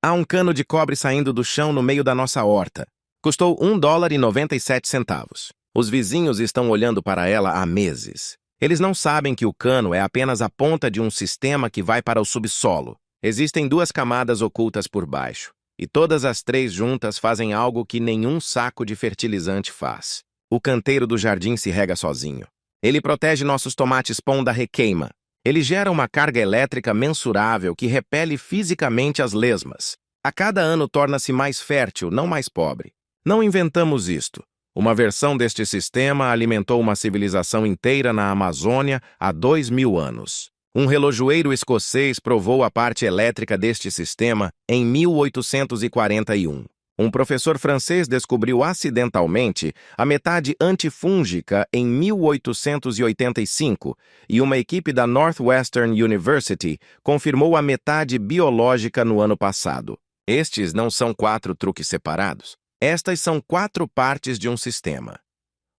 Há um cano de cobre saindo do chão no meio da nossa horta. Custou $1,97. Os vizinhos estão olhando para ela há meses. Eles não sabem que o cano é apenas a ponta de um sistema que vai para o subsolo. Existem duas camadas ocultas por baixo, e todas as três juntas fazem algo que nenhum saco de fertilizante faz. O canteiro do jardim se rega sozinho. Ele protege nossos tomates pão da requeima. Ele gera uma carga elétrica mensurável que repele fisicamente as lesmas. A cada ano torna-se mais fértil, não mais pobre. Não inventamos isto. Uma versão deste sistema alimentou uma civilização inteira na Amazônia há 2000 anos. Um relojoeiro escocês provou a parte elétrica deste sistema em 1841. Um professor francês descobriu acidentalmente a metade antifúngica em 1885 e uma equipe da Northwestern University confirmou a metade biológica no ano passado. Estes não são 4 truques separados. Estas são 4 partes de um sistema.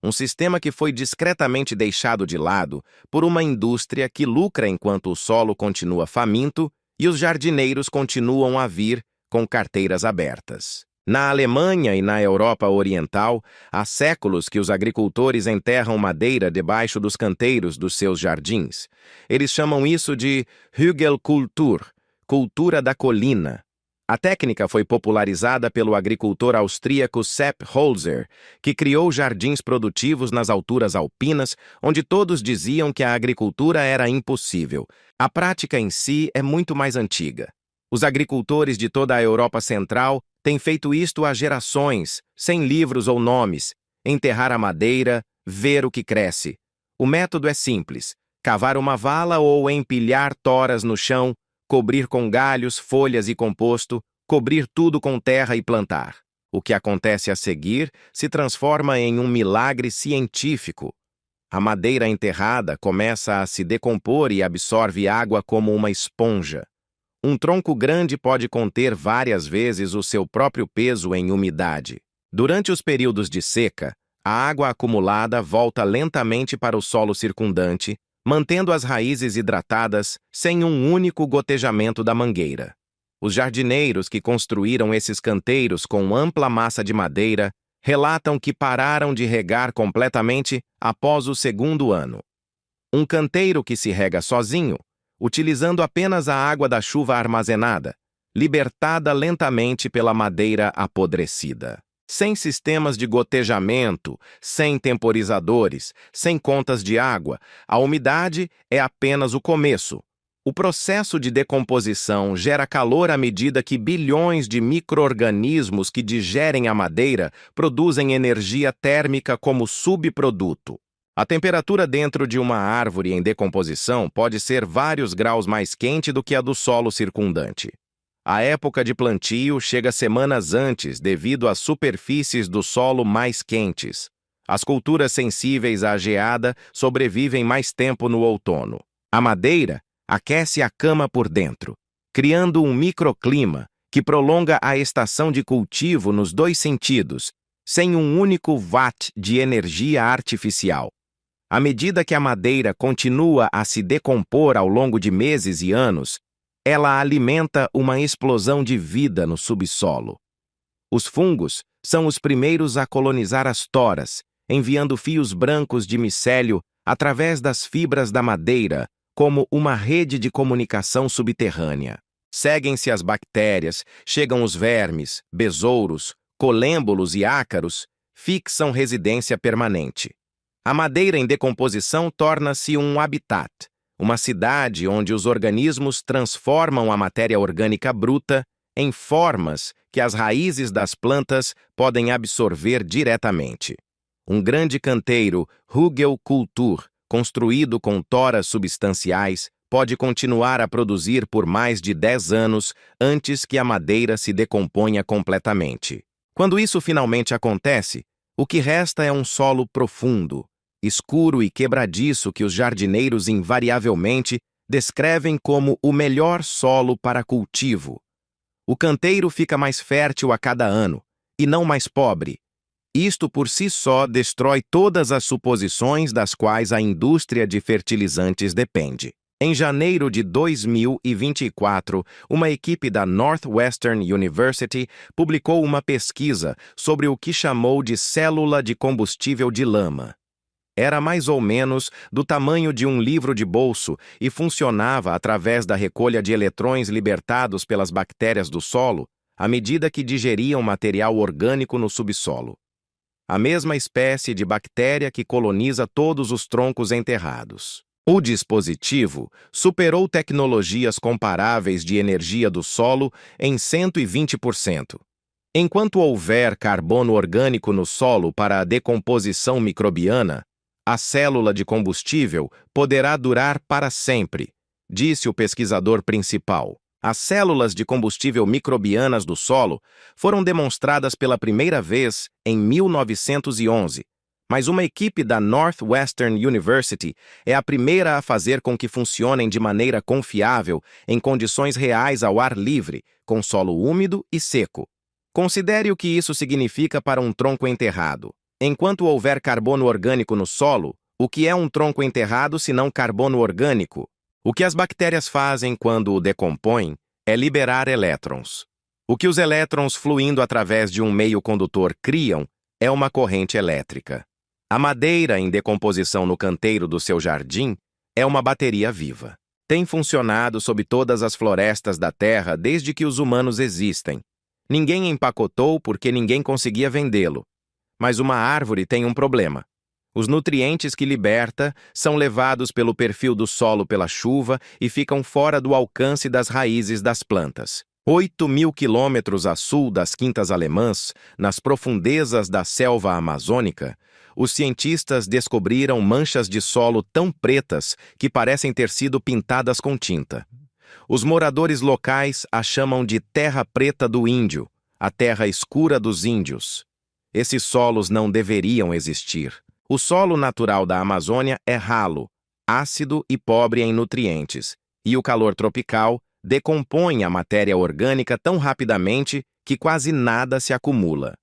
Um sistema que foi discretamente deixado de lado por uma indústria que lucra enquanto o solo continua faminto e os jardineiros continuam a vir com carteiras abertas. Na Alemanha e na Europa Oriental, há séculos que os agricultores enterram madeira debaixo dos canteiros dos seus jardins. Eles chamam isso de Hügelkultur, cultura da colina. A técnica foi popularizada pelo agricultor austríaco Sepp Holzer, que criou jardins produtivos nas alturas alpinas, onde todos diziam que a agricultura era impossível. A prática em si é muito mais antiga. Os agricultores de toda a Europa Central têm feito isto há gerações, sem livros ou nomes. Enterrar a madeira, ver o que cresce. O método é simples: cavar uma vala ou empilhar toras no chão, cobrir com galhos, folhas e composto, cobrir tudo com terra e plantar. O que acontece a seguir se transforma em um milagre científico. A madeira enterrada começa a se decompor e absorve água como uma esponja. Um tronco grande pode conter várias vezes o seu próprio peso em umidade. Durante os períodos de seca, a água acumulada volta lentamente para o solo circundante, mantendo as raízes hidratadas sem um único gotejamento da mangueira. Os jardineiros que construíram esses canteiros com ampla massa de madeira relatam que pararam de regar completamente após o segundo ano. Um canteiro que se rega sozinho, utilizando apenas a água da chuva armazenada, libertada lentamente pela madeira apodrecida. Sem sistemas de gotejamento, sem temporizadores, sem contas de água, a umidade é apenas o começo. O processo de decomposição gera calor à medida que bilhões de micro-organismos que digerem a madeira produzem energia térmica como subproduto. A temperatura dentro de uma árvore em decomposição pode ser vários graus mais quente do que a do solo circundante. A época de plantio chega semanas antes devido às superfícies do solo mais quentes. As culturas sensíveis à geada sobrevivem mais tempo no outono. A madeira aquece a cama por dentro, criando um microclima que prolonga a estação de cultivo nos 2 sentidos, sem um único watt de energia artificial. À medida que a madeira continua a se decompor ao longo de meses e anos, ela alimenta uma explosão de vida no subsolo. Os fungos são os primeiros a colonizar as toras, enviando fios brancos de micélio através das fibras da madeira, como uma rede de comunicação subterrânea. Seguem-se as bactérias, chegam os vermes, besouros, colêmbolos e ácaros, fixam residência permanente. A madeira em decomposição torna-se um habitat, uma cidade onde os organismos transformam a matéria orgânica bruta em formas que as raízes das plantas podem absorver diretamente. Um grande canteiro, Hügelkultur, construído com toras substanciais, pode continuar a produzir por mais de 10 anos antes que a madeira se decomponha completamente. Quando isso finalmente acontece, o que resta é um solo profundo, escuro e quebradiço que os jardineiros invariavelmente descrevem como o melhor solo para cultivo. O canteiro fica mais fértil a cada ano, e não mais pobre. Isto por si só destrói todas as suposições das quais a indústria de fertilizantes depende. Em janeiro de 2024, uma equipe da Northwestern University publicou uma pesquisa sobre o que chamou de célula de combustível de lama. Era mais ou menos do tamanho de um livro de bolso e funcionava através da recolha de eletrões libertados pelas bactérias do solo à medida que digeriam material orgânico no subsolo. A mesma espécie de bactéria que coloniza todos os troncos enterrados. O dispositivo superou tecnologias comparáveis de energia do solo em 120%. Enquanto houver carbono orgânico no solo para a decomposição microbiana, a célula de combustível poderá durar para sempre, disse o pesquisador principal. As células de combustível microbianas do solo foram demonstradas pela primeira vez em 1911, mas uma equipe da Northwestern University é a primeira a fazer com que funcionem de maneira confiável em condições reais ao ar livre, com solo úmido e seco. Considere o que isso significa para um tronco enterrado. Enquanto houver carbono orgânico no solo, o que é um tronco enterrado se não carbono orgânico? O que as bactérias fazem quando o decompõem é liberar elétrons. O que os elétrons fluindo através de um meio condutor criam é uma corrente elétrica. A madeira em decomposição no canteiro do seu jardim é uma bateria viva. Tem funcionado sob todas as florestas da Terra desde que os humanos existem. Ninguém empacotou porque ninguém conseguia vendê-lo. Mas uma árvore tem um problema. Os nutrientes que liberta são levados pelo perfil do solo pela chuva e ficam fora do alcance das raízes das plantas. 8.000 quilômetros a sul das Quintas Alemãs, nas profundezas da selva amazônica, os cientistas descobriram manchas de solo tão pretas que parecem ter sido pintadas com tinta. Os moradores locais a chamam de terra preta do índio, a terra escura dos índios. Esses solos não deveriam existir. O solo natural da Amazônia é ralo, ácido e pobre em nutrientes, e o calor tropical decompõe a matéria orgânica tão rapidamente que quase nada se acumula.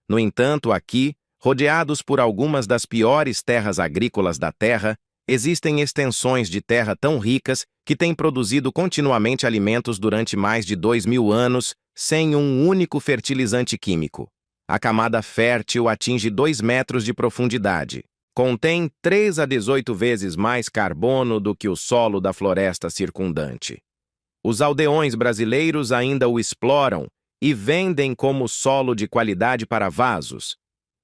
No entanto, aqui, rodeados por algumas das piores terras agrícolas da Terra, existem extensões de terra tão ricas que têm produzido continuamente alimentos durante mais de 2.000 anos sem um único fertilizante químico. A camada fértil atinge 2 metros de profundidade. Contém 3 a 18 vezes mais carbono do que o solo da floresta circundante. Os aldeões brasileiros ainda o exploram e vendem como solo de qualidade para vasos.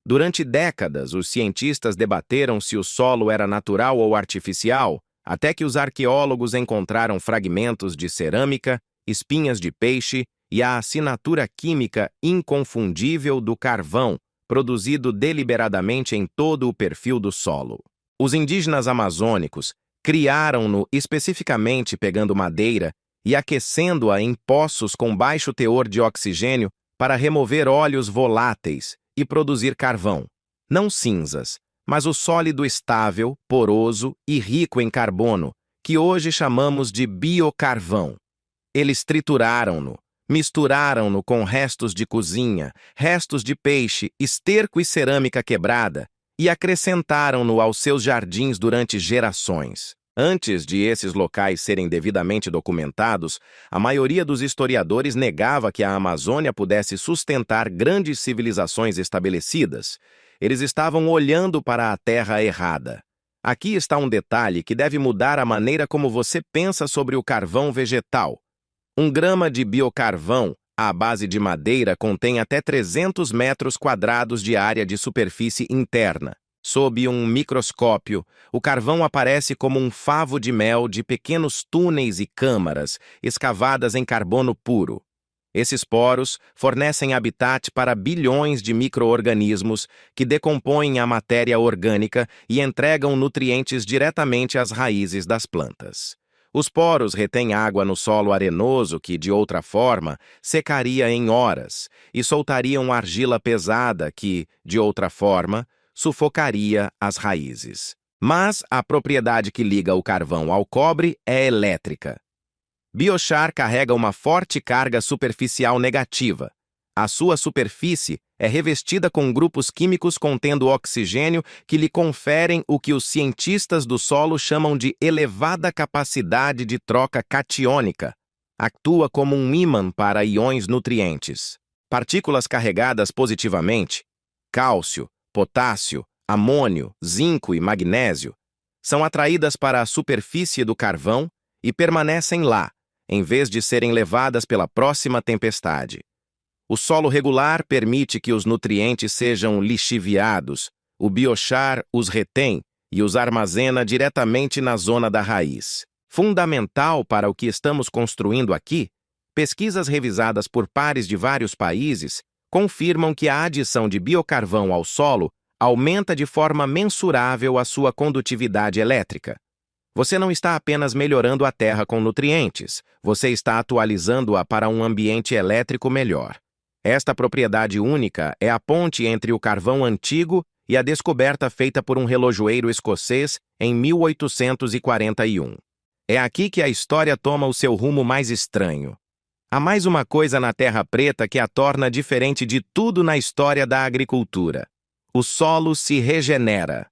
Durante décadas, os cientistas debateram se o solo era natural ou artificial, até que os arqueólogos encontraram fragmentos de cerâmica, espinhas de peixe e a assinatura química inconfundível do carvão, produzido deliberadamente em todo o perfil do solo. Os indígenas amazônicos criaram-no especificamente pegando madeira e aquecendo-a em poços com baixo teor de oxigênio para remover óleos voláteis e produzir carvão. Não cinzas, mas o sólido estável, poroso e rico em carbono, que hoje chamamos de biocarvão. Eles trituraram-no, misturaram-no com restos de cozinha, restos de peixe, esterco e cerâmica quebrada e acrescentaram-no aos seus jardins durante gerações. Antes de esses locais serem devidamente documentados, a maioria dos historiadores negava que a Amazônia pudesse sustentar grandes civilizações estabelecidas. Eles estavam olhando para a terra errada. Aqui está um detalhe que deve mudar a maneira como você pensa sobre o carvão vegetal. 1 grama de biocarvão à base de madeira contém até 300 metros quadrados de área de superfície interna. Sob um microscópio, o carvão aparece como um favo de mel de pequenos túneis e câmaras escavadas em carbono puro. Esses poros fornecem habitat para bilhões de micro-organismos que decompõem a matéria orgânica e entregam nutrientes diretamente às raízes das plantas. Os poros retêm água no solo arenoso que, de outra forma, secaria em horas e soltariam argila pesada que, de outra forma, sufocaria as raízes. Mas a propriedade que liga o carvão ao cobre é elétrica. Biochar carrega uma forte carga superficial negativa. A sua superfície é revestida com grupos químicos contendo oxigênio que lhe conferem o que os cientistas do solo chamam de elevada capacidade de troca catiônica. Atua como um ímã para íons nutrientes. Partículas carregadas positivamente, cálcio, potássio, amônio, zinco e magnésio, são atraídas para a superfície do carvão e permanecem lá, em vez de serem levadas pela próxima tempestade. O solo regular permite que os nutrientes sejam lixiviados, o biochar os retém e os armazena diretamente na zona da raiz. Fundamental para o que estamos construindo aqui, pesquisas revisadas por pares de vários países confirmam que a adição de biocarvão ao solo aumenta de forma mensurável a sua condutividade elétrica. Você não está apenas melhorando a terra com nutrientes, você está atualizando-a para um ambiente elétrico melhor. Esta propriedade única é a ponte entre o carvão antigo e a descoberta feita por um relojoeiro escocês em 1841. É aqui que a história toma o seu rumo mais estranho. Há mais uma coisa na Terra Preta que a torna diferente de tudo na história da agricultura. O solo se regenera.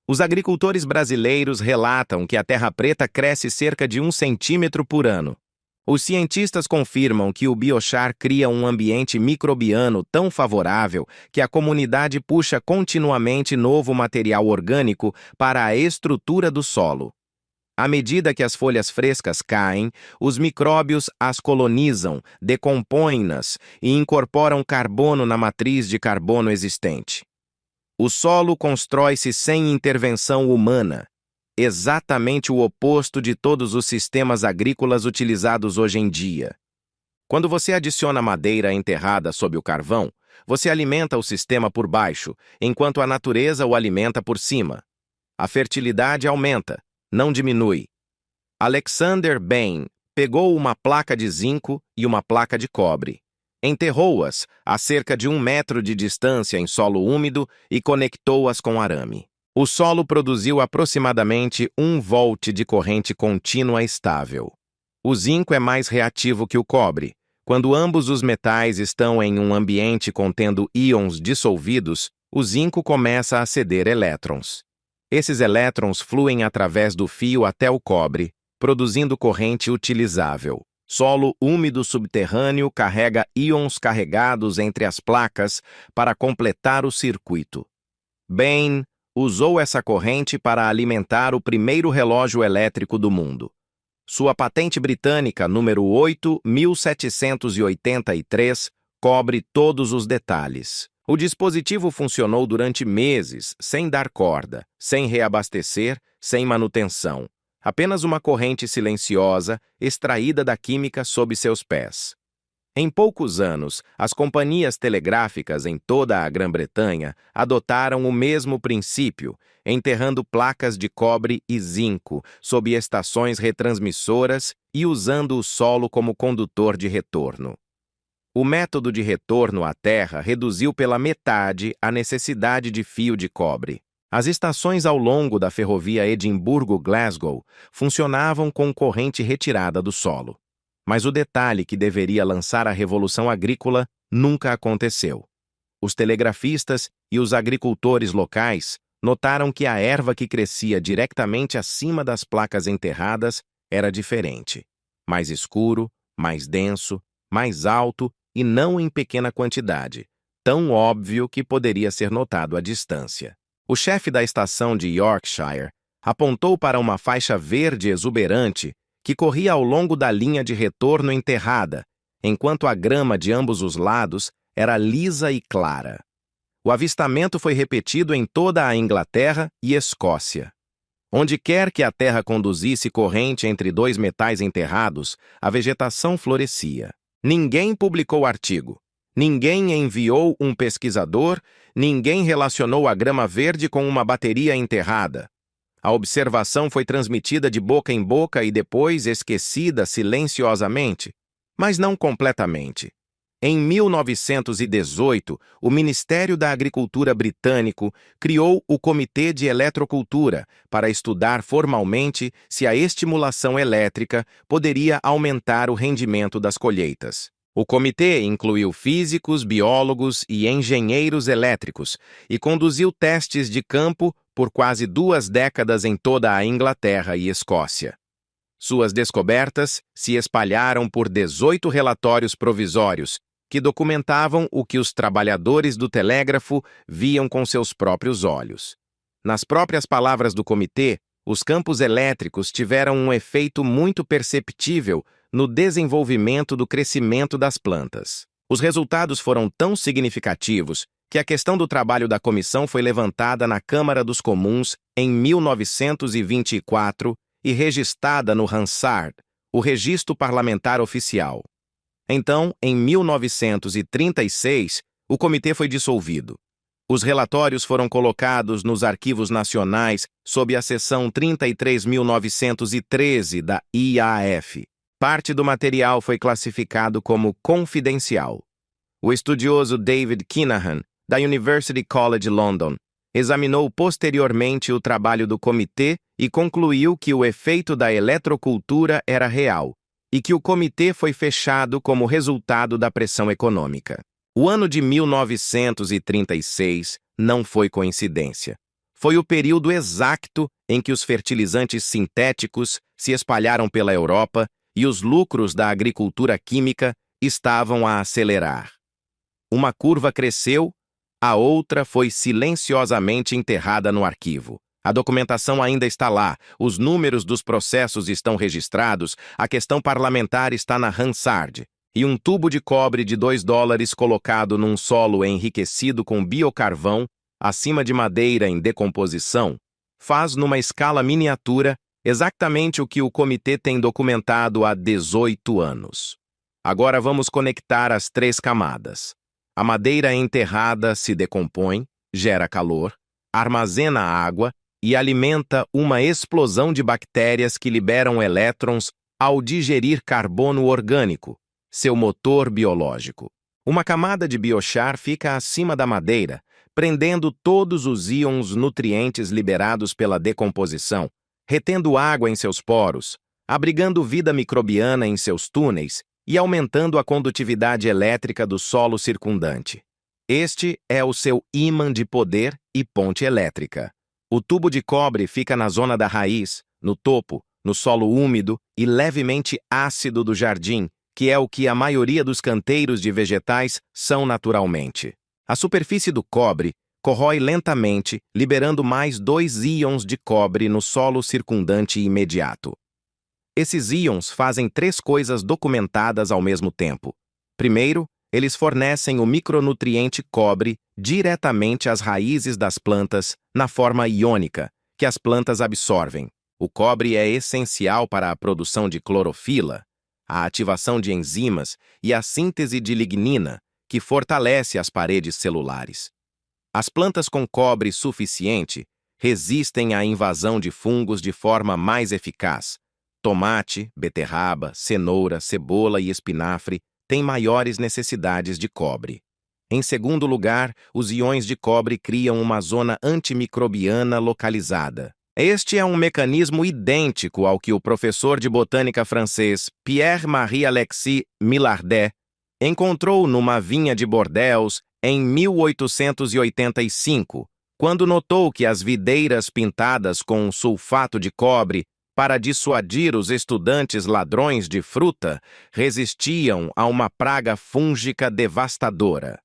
Os agricultores brasileiros relatam que a terra preta cresce cerca de 1 centímetro por ano. Os cientistas confirmam que o biochar cria um ambiente microbiano tão favorável que a comunidade puxa continuamente novo material orgânico para a estrutura do solo. À medida que as folhas frescas caem, os micróbios as colonizam, decompõem-nas e incorporam carbono na matriz de carbono existente. O solo constrói-se sem intervenção humana, exatamente o oposto de todos os sistemas agrícolas utilizados hoje em dia. Quando você adiciona madeira enterrada sob o carvão, você alimenta o sistema por baixo, enquanto a natureza o alimenta por cima. A fertilidade aumenta, não diminui. Alexander Bain pegou uma placa de zinco e uma placa de cobre. Enterrou-as a cerca de 1 metro de distância em solo úmido e conectou-as com arame. O solo produziu aproximadamente 1 volt de corrente contínua estável. O zinco é mais reativo que o cobre. Quando ambos os metais estão em um ambiente contendo íons dissolvidos, o zinco começa a ceder elétrons. Esses elétrons fluem através do fio até o cobre, produzindo corrente utilizável. Solo úmido subterrâneo carrega íons carregados entre as placas para completar o circuito. Bain usou essa corrente para alimentar o primeiro relógio elétrico do mundo. Sua patente britânica, número 8.1783, cobre todos os detalhes. O dispositivo funcionou durante meses, sem dar corda, sem reabastecer, sem manutenção. Apenas uma corrente silenciosa, extraída da química sob seus pés. Em poucos anos, as companhias telegráficas em toda a Grã-Bretanha adotaram o mesmo princípio, enterrando placas de cobre e zinco sob estações retransmissoras e usando o solo como condutor de retorno. O método de retorno à terra reduziu pela metade a necessidade de fio de cobre. As estações ao longo da ferrovia Edimburgo-Glasgow funcionavam com corrente retirada do solo. Mas o detalhe que deveria lançar a revolução agrícola nunca aconteceu. Os telegrafistas e os agricultores locais notaram que a erva que crescia diretamente acima das placas enterradas era diferente. Mais escuro, mais denso, mais alto e não em pequena quantidade, tão óbvio que poderia ser notado à distância. O chefe da estação de Yorkshire apontou para uma faixa verde exuberante que corria ao longo da linha de retorno enterrada, enquanto a grama de ambos os lados era lisa e clara. O avistamento foi repetido em toda a Inglaterra e Escócia. Onde quer que a terra conduzisse corrente entre 2 metais enterrados, a vegetação florescia. Ninguém publicou artigo. Ninguém enviou um pesquisador, ninguém relacionou a grama verde com uma bateria enterrada. A observação foi transmitida de boca em boca e depois esquecida silenciosamente, mas não completamente. Em 1918, o Ministério da Agricultura britânico criou o Comitê de Eletrocultura para estudar formalmente se a estimulação elétrica poderia aumentar o rendimento das colheitas. O comitê incluiu físicos, biólogos e engenheiros elétricos e conduziu testes de campo por quase 2 décadas em toda a Inglaterra e Escócia. Suas descobertas se espalharam por 18 relatórios provisórios que documentavam o que os trabalhadores do telégrafo viam com seus próprios olhos. Nas próprias palavras do comitê, os campos elétricos tiveram um efeito muito perceptível no desenvolvimento do crescimento das plantas. Os resultados foram tão significativos que a questão do trabalho da comissão foi levantada na Câmara dos Comuns em 1924 e registrada no Hansard, o registro parlamentar oficial. Então, em 1936, o comitê foi dissolvido. Os relatórios foram colocados nos arquivos nacionais sob a seção 33.913 da IAF. Parte do material foi classificado como confidencial. O estudioso David Kinahan, da University College London, examinou posteriormente o trabalho do comitê e concluiu que o efeito da eletrocultura era real e que o comitê foi fechado como resultado da pressão econômica. O ano de 1936 não foi coincidência. Foi o período exato em que os fertilizantes sintéticos se espalharam pela Europa e os lucros da agricultura química estavam a acelerar. Uma curva cresceu, a outra foi silenciosamente enterrada no arquivo. A documentação ainda está lá, os números dos processos estão registrados, a questão parlamentar está na Hansard, e um tubo de cobre de $2 colocado num solo enriquecido com biocarvão, acima de madeira em decomposição, faz numa escala miniatura exatamente o que o comitê tem documentado há 18 anos. Agora vamos conectar as 3 camadas. A madeira enterrada se decompõe, gera calor, armazena água e alimenta uma explosão de bactérias que liberam elétrons ao digerir carbono orgânico, seu motor biológico. Uma camada de biochar fica acima da madeira, prendendo todos os íons nutrientes liberados pela decomposição, retendo água em seus poros, abrigando vida microbiana em seus túneis e aumentando a condutividade elétrica do solo circundante. Este é o seu ímã de poder e ponte elétrica. O tubo de cobre fica na zona da raiz, no topo, no solo úmido e levemente ácido do jardim, que é o que a maioria dos canteiros de vegetais são naturalmente. A superfície do cobre corrói lentamente, liberando mais 2 íons de cobre no solo circundante imediato. Esses íons fazem 3 coisas documentadas ao mesmo tempo. Primeiro, eles fornecem o micronutriente cobre diretamente às raízes das plantas na forma iônica, que as plantas absorvem. O cobre é essencial para a produção de clorofila, a ativação de enzimas e a síntese de lignina, que fortalece as paredes celulares. As plantas com cobre suficiente resistem à invasão de fungos de forma mais eficaz. Tomate, beterraba, cenoura, cebola e espinafre têm maiores necessidades de cobre. Em segundo lugar, os íons de cobre criam uma zona antimicrobiana localizada. Este é um mecanismo idêntico ao que o professor de botânica francês Pierre-Marie Alexis Millardet encontrou numa vinha de Bordeaux em 1885, quando notou que as videiras pintadas com sulfato de cobre para dissuadir os estudantes ladrões de fruta resistiam a uma praga fúngica devastadora.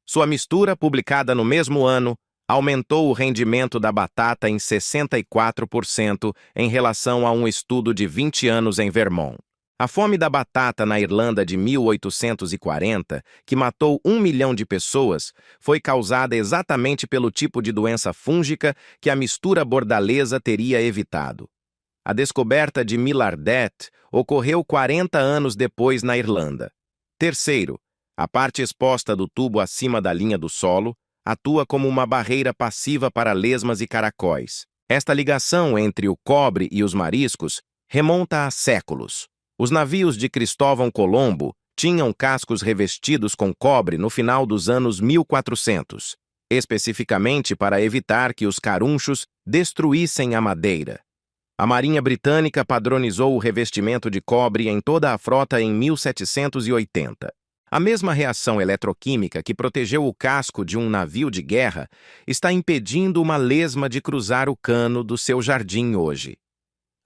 Sua mistura, publicada no mesmo ano, aumentou o rendimento da batata em 64% em relação a um estudo de 20 anos em Vermont. A fome da batata na Irlanda de 1840, que matou 1 milhão de pessoas, foi causada exatamente pelo tipo de doença fúngica que a mistura bordalesa teria evitado. A descoberta de Millardet ocorreu 40 anos depois na Irlanda. Terceiro, a parte exposta do tubo acima da linha do solo atua como uma barreira passiva para lesmas e caracóis. Esta ligação entre o cobre e os mariscos remonta a séculos. Os navios de Cristóvão Colombo tinham cascos revestidos com cobre no final dos anos 1400, especificamente para evitar que os carunchos destruíssem a madeira. A Marinha Britânica padronizou o revestimento de cobre em toda a frota em 1780. A mesma reação eletroquímica que protegeu o casco de um navio de guerra está impedindo uma lesma de cruzar o cano do seu jardim hoje.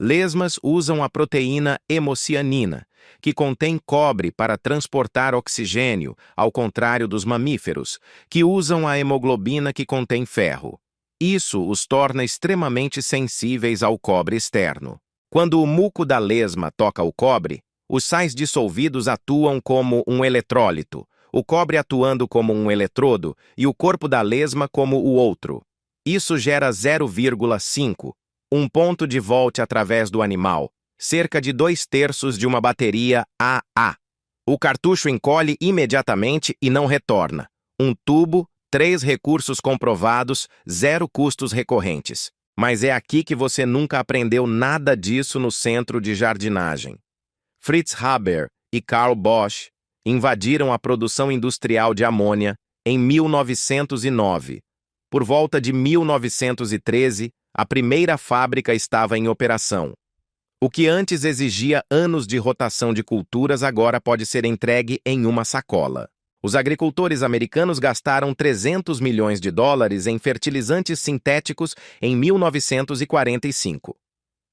Lesmas usam a proteína hemocianina, que contém cobre para transportar oxigênio, ao contrário dos mamíferos, que usam a hemoglobina que contém ferro. Isso os torna extremamente sensíveis ao cobre externo. Quando o muco da lesma toca o cobre, os sais dissolvidos atuam como um eletrólito, o cobre atuando como um eletrodo e o corpo da lesma como o outro. Isso gera 0,5, um ponto de volt através do animal, cerca de 2/3 de uma bateria AA. O cartucho encolhe imediatamente e não retorna. Um tubo, 3 recursos comprovados, 0 custos recorrentes. Mas é aqui que você nunca aprendeu nada disso no centro de jardinagem. Fritz Haber e Carl Bosch invadiram a produção industrial de amônia em 1909. Por volta de 1913, a primeira fábrica estava em operação. O que antes exigia anos de rotação de culturas agora pode ser entregue em uma sacola. Os agricultores americanos gastaram 300 milhões de dólares em fertilizantes sintéticos em 1945.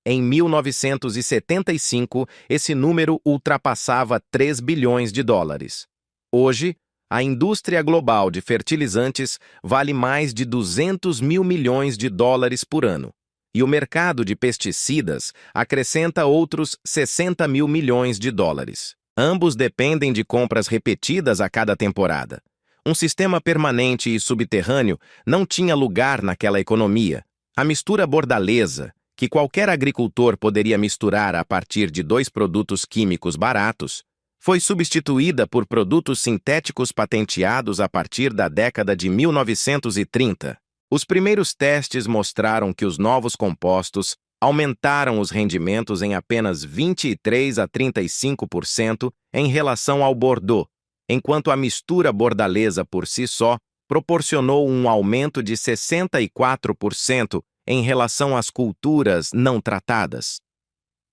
Em 1975, esse número ultrapassava 3 bilhões de dólares. Hoje, a indústria global de fertilizantes vale mais de 200 mil milhões de dólares por ano, e o mercado de pesticidas acrescenta outros 60 mil milhões de dólares. Ambos dependem de compras repetidas a cada temporada. Um sistema permanente e subterrâneo não tinha lugar naquela economia. A mistura bordalesa, que qualquer agricultor poderia misturar a partir de 2 produtos químicos baratos, foi substituída por produtos sintéticos patenteados a partir da década de 1930. Os primeiros testes mostraram que os novos compostos aumentaram os rendimentos em apenas 23 a 35% em relação ao Bordeaux, enquanto a mistura bordalesa por si só proporcionou um aumento de 64% em relação às culturas não tratadas.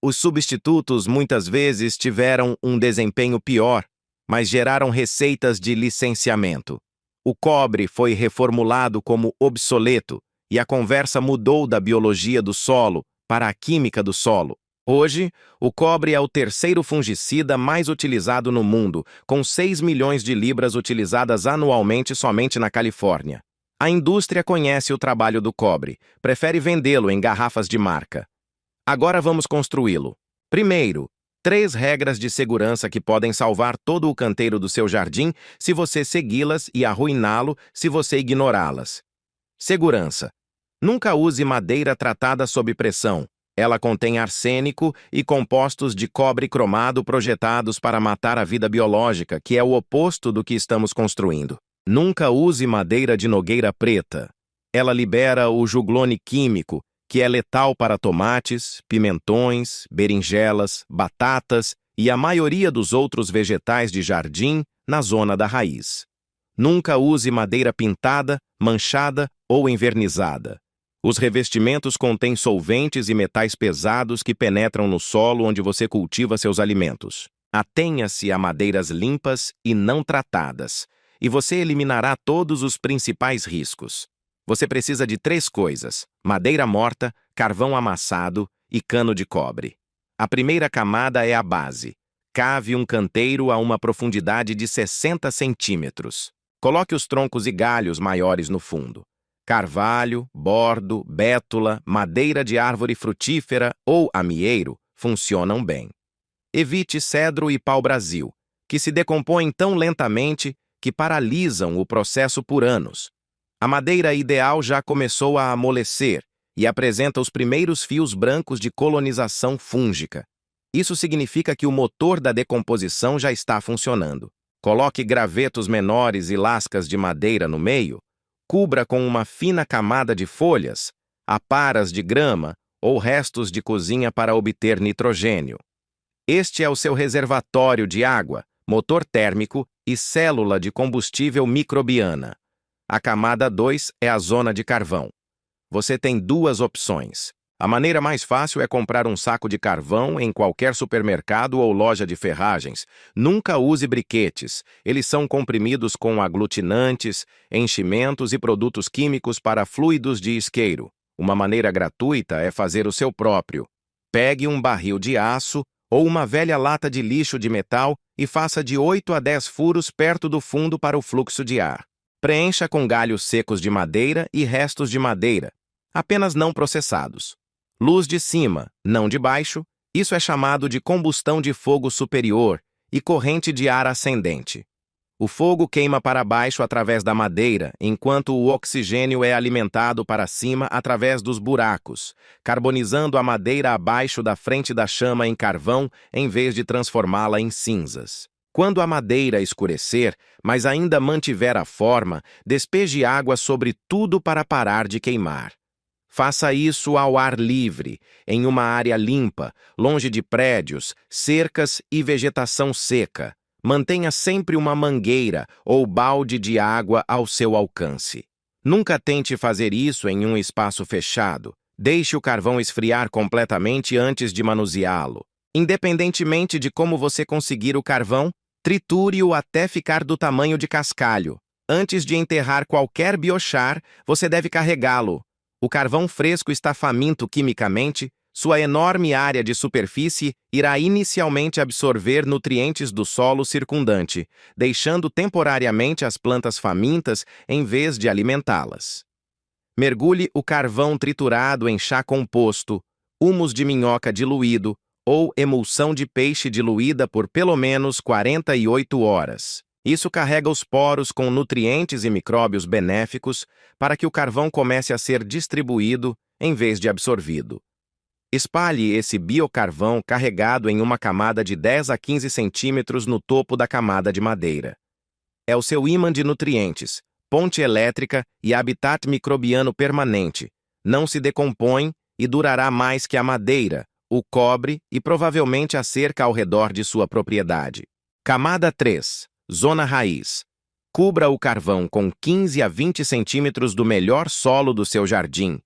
Os substitutos muitas vezes tiveram um desempenho pior, mas geraram receitas de licenciamento. O cobre foi reformulado como obsoleto e a conversa mudou da biologia do solo para a química do solo. Hoje, o cobre é o terceiro fungicida mais utilizado no mundo, com 6 milhões de libras utilizadas anualmente somente na Califórnia. A indústria conhece o trabalho do cobre, prefere vendê-lo em garrafas de marca. Agora vamos construí-lo. Primeiro, 3 regras de segurança que podem salvar todo o canteiro do seu jardim se você segui-las e arruiná-lo se você ignorá-las. Segurança. Nunca use madeira tratada sob pressão. Ela contém arsênico e compostos de cobre cromado projetados para matar a vida biológica, que é o oposto do que estamos construindo. Nunca use madeira de nogueira preta. Ela libera o juglone químico, que é letal para tomates, pimentões, berinjelas, batatas e a maioria dos outros vegetais de jardim na zona da raiz. Nunca use madeira pintada, manchada ou envernizada. Os revestimentos contêm solventes e metais pesados que penetram no solo onde você cultiva seus alimentos. Atenha-se a madeiras limpas e não tratadas, e você eliminará todos os principais riscos. Você precisa de 3 coisas: madeira morta, carvão amassado e cano de cobre. A primeira camada é a base. Cave um canteiro a uma profundidade de 60 centímetros. Coloque os troncos e galhos maiores no fundo. Carvalho, bordo, bétula, madeira de árvore frutífera ou amieiro funcionam bem. Evite cedro e pau-brasil, que se decompõem tão lentamente que paralisam o processo por anos. A madeira ideal já começou a amolecer e apresenta os primeiros fios brancos de colonização fúngica. Isso significa que o motor da decomposição já está funcionando. Coloque gravetos menores e lascas de madeira no meio. Cubra com uma fina camada de folhas, aparas de grama ou restos de cozinha para obter nitrogênio. Este é o seu reservatório de água, motor térmico e célula de combustível microbiana. A camada 2 é a zona de carvão. Você tem 2 opções: A maneira mais fácil é comprar um saco de carvão em qualquer supermercado ou loja de ferragens. Nunca use briquetes. Eles são comprimidos com aglutinantes, enchimentos e produtos químicos para fluidos de isqueiro. Uma maneira gratuita é fazer o seu próprio. Pegue um barril de aço ou uma velha lata de lixo de metal e faça de 8 a 10 furos perto do fundo para o fluxo de ar. Preencha com galhos secos de madeira e restos de madeira, apenas não processados. Luz de cima, não de baixo, isso é chamado de combustão de fogo superior e corrente de ar ascendente. O fogo queima para baixo através da madeira, enquanto o oxigênio é alimentado para cima através dos buracos, carbonizando a madeira abaixo da frente da chama em carvão em vez de transformá-la em cinzas. Quando a madeira escurecer, mas ainda mantiver a forma, despeje água sobre tudo para parar de queimar. Faça isso ao ar livre, em uma área limpa, longe de prédios, cercas e vegetação seca. Mantenha sempre uma mangueira ou balde de água ao seu alcance. Nunca tente fazer isso em um espaço fechado. Deixe o carvão esfriar completamente antes de manuseá-lo. Independentemente de como você conseguir o carvão, triture-o até ficar do tamanho de cascalho. Antes de enterrar qualquer biochar, você deve carregá-lo. O carvão fresco está faminto quimicamente, sua enorme área de superfície irá inicialmente absorver nutrientes do solo circundante, deixando temporariamente as plantas famintas em vez de alimentá-las. Mergulhe o carvão triturado em chá composto, humus de minhoca diluído ou emulsão de peixe diluída por pelo menos 48 horas. Isso carrega os poros com nutrientes e micróbios benéficos para que o carvão comece a ser distribuído em vez de absorvido. Espalhe esse biocarvão carregado em uma camada de 10 a 15 centímetros no topo da camada de madeira. É o seu ímã de nutrientes, ponte elétrica e habitat microbiano permanente. Não se decompõe e durará mais que a madeira, o cobre e provavelmente a cerca ao redor de sua propriedade. Camada 3. Zona raiz. Cubra o carvão com 15 a 20 centímetros do melhor solo do seu jardim.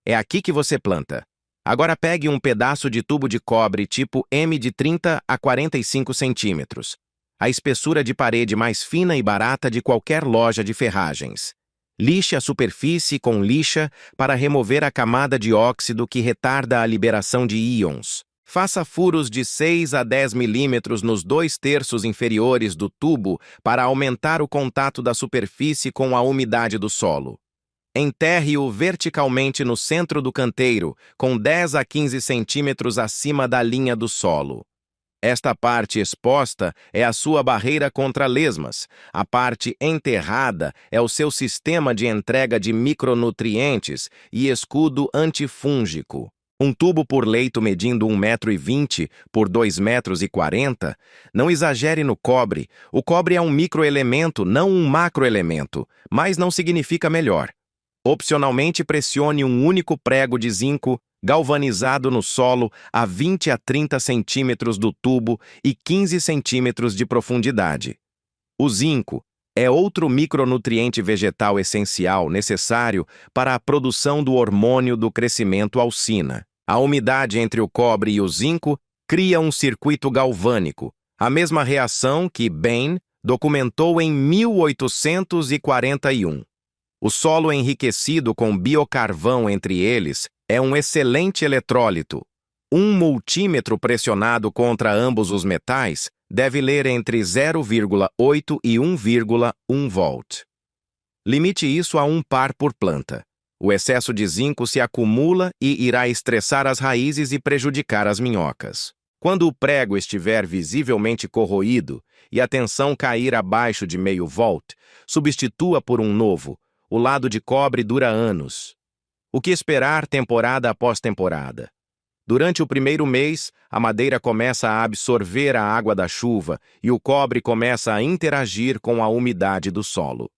É aqui que você planta. Agora pegue um pedaço de tubo de cobre tipo M de 30 a 45 centímetros. A espessura de parede mais fina e barata de qualquer loja de ferragens. Lixe a superfície com lixa para remover a camada de óxido que retarda a liberação de íons. Faça furos de 6 a 10 milímetros nos 2/3 inferiores do tubo para aumentar o contato da superfície com a umidade do solo. Enterre-o verticalmente no centro do canteiro, com 10 a 15 centímetros acima da linha do solo. Esta parte exposta é a sua barreira contra lesmas. A parte enterrada é o seu sistema de entrega de micronutrientes e escudo antifúngico. Um tubo por leito medindo 1,20 m por 2,40 m. Não exagere no cobre. O cobre é um microelemento, não um macroelemento, mas não significa melhor. Opcionalmente, pressione um único prego de zinco galvanizado no solo a 20 a 30 centímetros do tubo e 15 centímetros de profundidade. O zinco é outro micronutriente vegetal essencial necessário para a produção do hormônio do crescimento auxina. A umidade entre o cobre e o zinco cria um circuito galvânico, a mesma reação que Bain documentou em 1841. O solo enriquecido com biocarvão entre eles é um excelente eletrólito. Um multímetro pressionado contra ambos os metais deve ler entre 0,8 e 1,1 volt. Limite isso a 1 par por planta. O excesso de zinco se acumula e irá estressar as raízes e prejudicar as minhocas. Quando o prego estiver visivelmente corroído e a tensão cair abaixo de meio volt, substitua por um novo. O lado de cobre dura anos. O que esperar temporada após temporada? Durante o primeiro mês, a madeira começa a absorver a água da chuva e o cobre começa a interagir com a umidade do solo.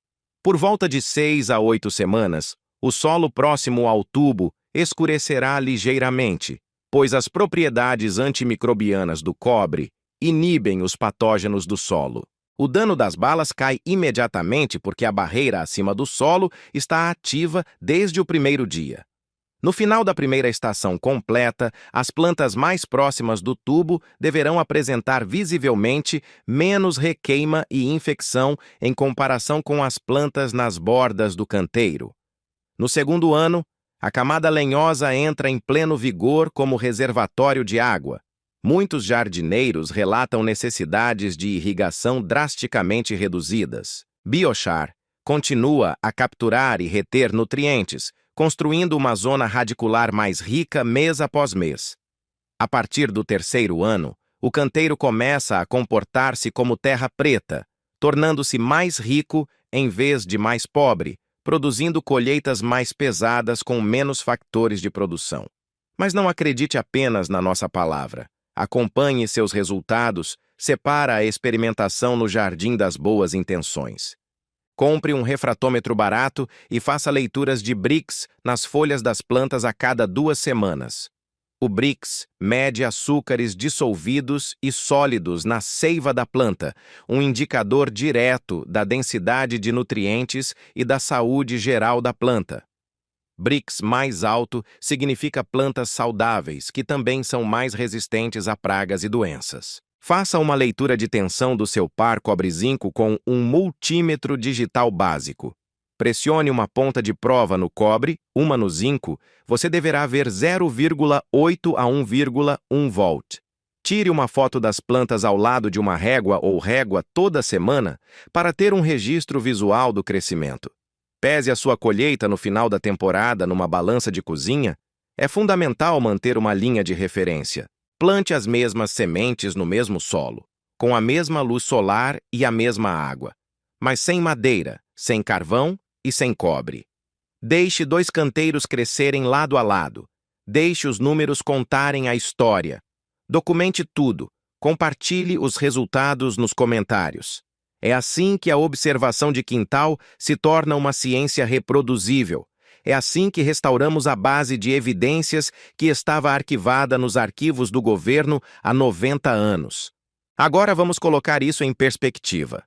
Por volta de 6 a 8 semanas, o solo próximo ao tubo escurecerá ligeiramente, pois as propriedades antimicrobianas do cobre inibem os patógenos do solo. O dano das balas cai imediatamente porque a barreira acima do solo está ativa desde o primeiro dia. No final da primeira estação completa, as plantas mais próximas do tubo deverão apresentar visivelmente menos requeima e infecção em comparação com as plantas nas bordas do canteiro. No segundo ano, a camada lenhosa entra em pleno vigor como reservatório de água. Muitos jardineiros relatam necessidades de irrigação drasticamente reduzidas. Biochar continua a capturar e reter nutrientes, construindo uma zona radicular mais rica mês após mês. A partir do terceiro ano, o canteiro começa a comportar-se como terra preta, tornando-se mais rico em vez de mais pobre, produzindo colheitas mais pesadas com menos factores de produção. Mas não acredite apenas na nossa palavra. Acompanhe seus resultados, separa a experimentação no jardim das boas intenções. Compre um refratômetro barato e faça leituras de Brix nas folhas das plantas a cada 2 semanas. O Brix mede açúcares dissolvidos e sólidos na seiva da planta, um indicador direto da densidade de nutrientes e da saúde geral da planta. Brix mais alto significa plantas saudáveis, que também são mais resistentes a pragas e doenças. Faça uma leitura de tensão do seu par cobre-zinco com um multímetro digital básico. Pressione uma ponta de prova no cobre, uma no zinco, você deverá ver 0,8 a 1,1 volt. Tire uma foto das plantas ao lado de uma régua ou régua toda semana para ter um registro visual do crescimento. Pese a sua colheita no final da temporada numa balança de cozinha. É fundamental manter uma linha de referência. Plante as mesmas sementes no mesmo solo, com a mesma luz solar e a mesma água, mas sem madeira, sem carvão e sem cobre. Deixe 2 canteiros crescerem lado a lado. Deixe os números contarem a história. Documente tudo. Compartilhe os resultados nos comentários. É assim que a observação de quintal se torna uma ciência reproduzível. É assim que restauramos a base de evidências que estava arquivada nos arquivos do governo há 90 anos. Agora vamos colocar isso em perspectiva.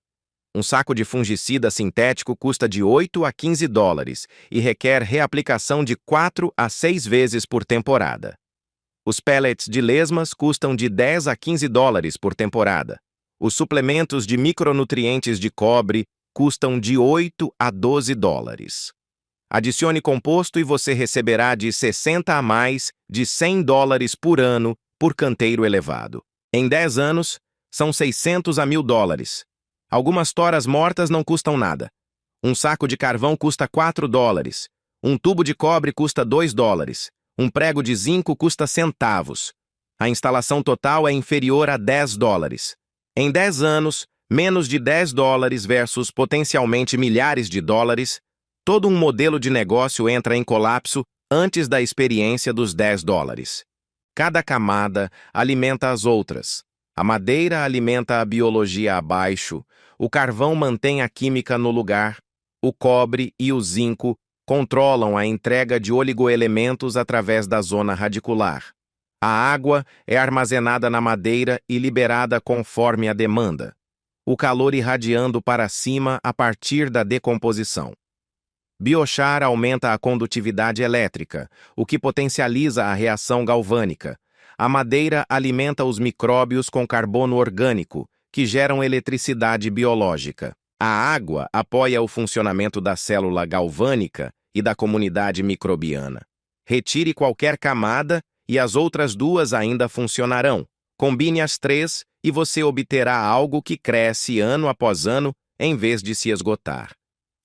Um saco de fungicida sintético custa de 8 a 15 dólares e requer reaplicação de 4 a 6 vezes por temporada. Os pellets de lesmas custam de 10 a 15 dólares por temporada. Os suplementos de micronutrientes de cobre custam de 8 a 12 dólares. Adicione composto e você receberá de 60 a mais de 100 dólares por ano por canteiro elevado. Em 10 anos, são 600 a 1.000 dólares. Algumas toras mortas não custam nada. Um saco de carvão custa 4 dólares. Um tubo de cobre custa 2 dólares. Um prego de zinco custa centavos. A instalação total é inferior a 10 dólares. Em 10 anos, menos de 10 dólares versus potencialmente milhares de dólares, todo um modelo de negócio entra em colapso antes da experiência dos 10 dólares. Cada camada alimenta as outras. A madeira alimenta a biologia abaixo, o carvão mantém a química no lugar, o cobre e o zinco controlam a entrega de oligoelementos através da zona radicular. A água é armazenada na madeira e liberada conforme a demanda, o calor irradiando para cima a partir da decomposição. Biochar aumenta a condutividade elétrica, o que potencializa a reação galvânica. A madeira alimenta os micróbios com carbono orgânico, que geram eletricidade biológica. A água apoia o funcionamento da célula galvânica e da comunidade microbiana. Retire qualquer camada e as outras 2 ainda funcionarão. Combine as 3 e você obterá algo que cresce ano após ano em vez de se esgotar.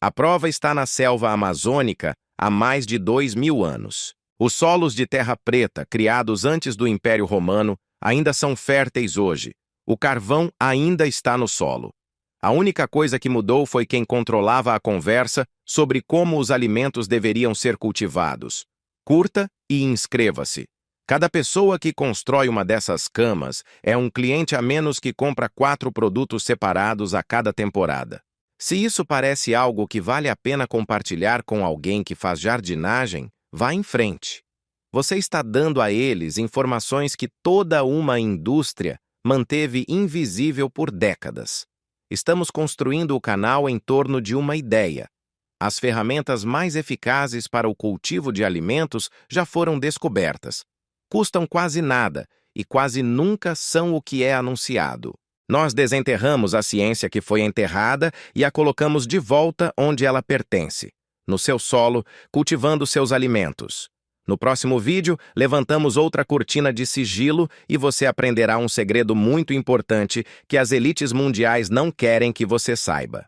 A prova está na selva amazônica há mais de 2.000 anos. Os solos de terra preta, criados antes do Império Romano, ainda são férteis hoje. O carvão ainda está no solo. A única coisa que mudou foi quem controlava a conversa sobre como os alimentos deveriam ser cultivados. Curta e inscreva-se. Cada pessoa que constrói uma dessas camas é um cliente a menos que compra 4 produtos separados a cada temporada. Se isso parece algo que vale a pena compartilhar com alguém que faz jardinagem, vá em frente. Você está dando a eles informações que toda uma indústria manteve invisível por décadas. Estamos construindo o canal em torno de uma ideia. As ferramentas mais eficazes para o cultivo de alimentos já foram descobertas. Custam quase nada e quase nunca são o que é anunciado. Nós desenterramos a ciência que foi enterrada e a colocamos de volta onde ela pertence, no seu solo, cultivando seus alimentos. No próximo vídeo, levantamos outra cortina de sigilo e você aprenderá um segredo muito importante que as elites mundiais não querem que você saiba.